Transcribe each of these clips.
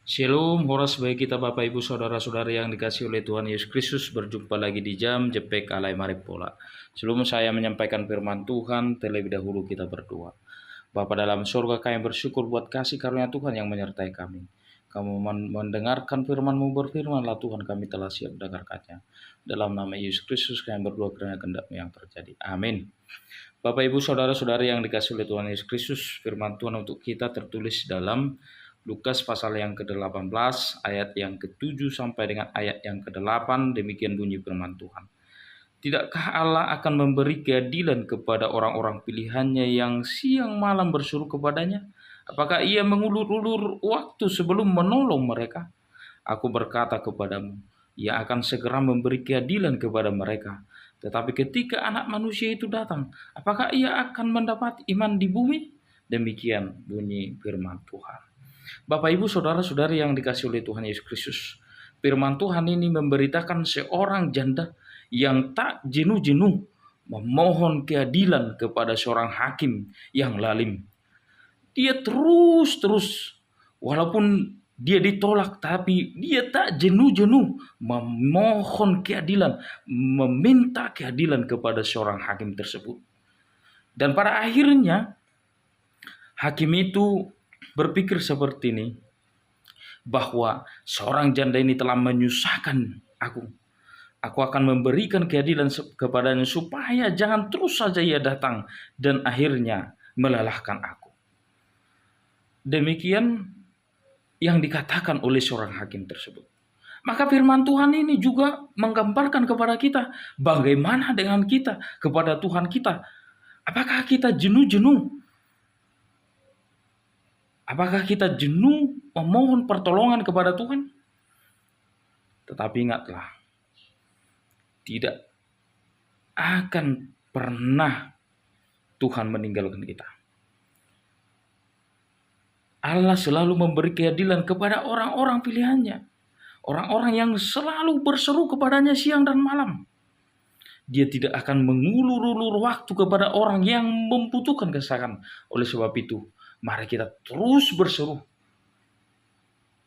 Shalom, horas baik kita Bapak Ibu Saudara-saudari yang dikasihi oleh Tuhan Yesus Kristus. Berjumpa lagi di jam Jepek Alai Marip Pola. Sebelum saya menyampaikan firman Tuhan, terlebih dahulu kita berdoa. Bapa dalam surga, kami bersyukur buat kasih karunia Tuhan yang menyertai kami. Kamu mendengarkan firman-Mu, berfirmanlah Tuhan, kami telah siap mendengarkannya. Dalam nama Yesus Kristus kami berdoa kiranya kehendak-Mu yang terjadi. Amin. Bapak Ibu Saudara-saudari yang dikasihi oleh Tuhan Yesus Kristus, firman Tuhan untuk kita tertulis dalam Lukas pasal yang ke-18 ayat yang ke-7 sampai dengan ayat yang ke-8. Demikian bunyi firman Tuhan. Tidakkah Allah akan memberi keadilan kepada orang-orang pilihannya yang siang malam berseru kepadanya? Apakah ia mengulur-ulur waktu sebelum menolong mereka? Aku berkata kepadamu, ia akan segera memberi keadilan kepada mereka. Tetapi ketika anak manusia itu datang, apakah ia akan mendapat iman di bumi? Demikian bunyi firman Tuhan. Bapak Ibu Saudara-saudari yang dikasihi oleh Tuhan Yesus Kristus, firman Tuhan ini memberitakan seorang janda yang tak jenuh-jenuh memohon keadilan kepada seorang hakim yang lalim. Dia terus walaupun dia ditolak, tapi dia tak jenuh-jenuh memohon keadilan, meminta keadilan kepada seorang hakim tersebut. Dan pada akhirnya hakim itu berpikir seperti ini, bahwa seorang janda ini telah menyusahkan aku. Aku akan memberikan keadilan kepadanya supaya jangan terus saja ia datang dan akhirnya melelahkan aku. Demikian yang dikatakan oleh seorang hakim tersebut. Maka firman Tuhan ini juga menggambarkan kepada kita bagaimana dengan kita kepada Tuhan kita. Apakah kita jenuh-jenuh? Apakah kita jenuh memohon pertolongan kepada Tuhan? Tetapi ingatlah, tidak akan pernah Tuhan meninggalkan kita. Allah selalu memberi keadilan kepada orang-orang pilihannya. Orang-orang yang selalu berseru kepadanya siang dan malam. Dia tidak akan mengulur-ulur waktu kepada orang yang membutuhkan kesaksian. Oleh sebab itu, mari kita terus berseru.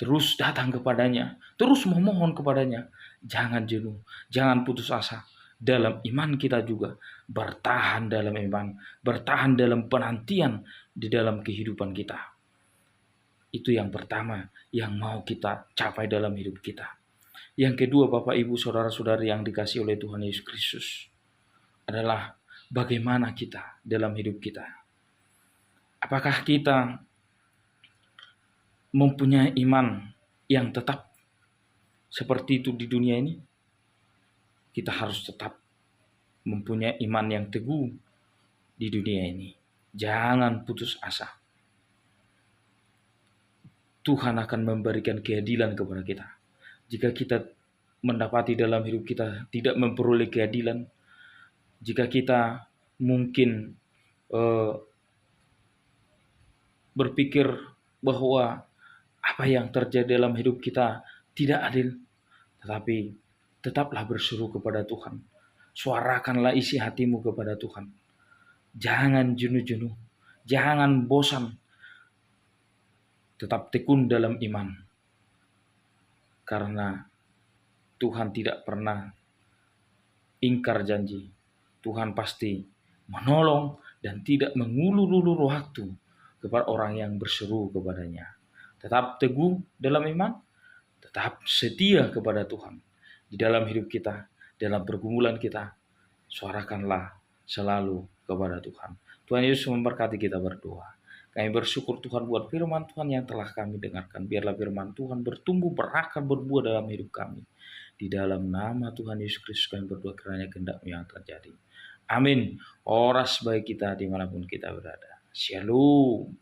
Terus datang kepadanya. Terus memohon kepadanya. Jangan jenuh. Jangan putus asa. Dalam iman kita juga. Bertahan dalam iman. Bertahan dalam penantian di dalam kehidupan kita. Itu yang pertama yang mau kita capai dalam hidup kita. Yang kedua, Bapak Ibu Saudara-saudari yang dikasihi oleh Tuhan Yesus Kristus, adalah bagaimana kita dalam hidup kita. Apakah kita mempunyai iman yang tetap seperti itu di dunia ini? Kita harus tetap mempunyai iman yang teguh di dunia ini. Jangan putus asa. Tuhan akan memberikan keadilan kepada kita. Jika kita mendapati dalam hidup kita tidak memperoleh keadilan, jika kita mungkin berpikir bahwa apa yang terjadi dalam hidup kita tidak adil, tetapi tetaplah berseru kepada Tuhan. Suarakanlah isi hatimu kepada Tuhan. Jangan jenuh-jenuh, jangan bosan. Tetap tekun dalam iman. Karena Tuhan tidak pernah ingkar janji. Tuhan pasti menolong dan tidak mengulur-ulur waktu kepada orang yang berseru kepadanya. Tetap teguh dalam iman, tetap setia kepada Tuhan. Di dalam hidup kita, dalam pergumulan kita, suarakanlah selalu kepada Tuhan. Tuhan Yesus memberkati kita berdoa. Kami bersyukur Tuhan buat firman Tuhan yang telah kami dengarkan. Biarlah firman Tuhan bertumbuh, berakar, berbuah dalam hidup kami. Di dalam nama Tuhan Yesus Kristus kami berdoa kiranya kehendak-Mu yang terjadi. Amin. Oras baik kita dimanapun kita berada. Shalom.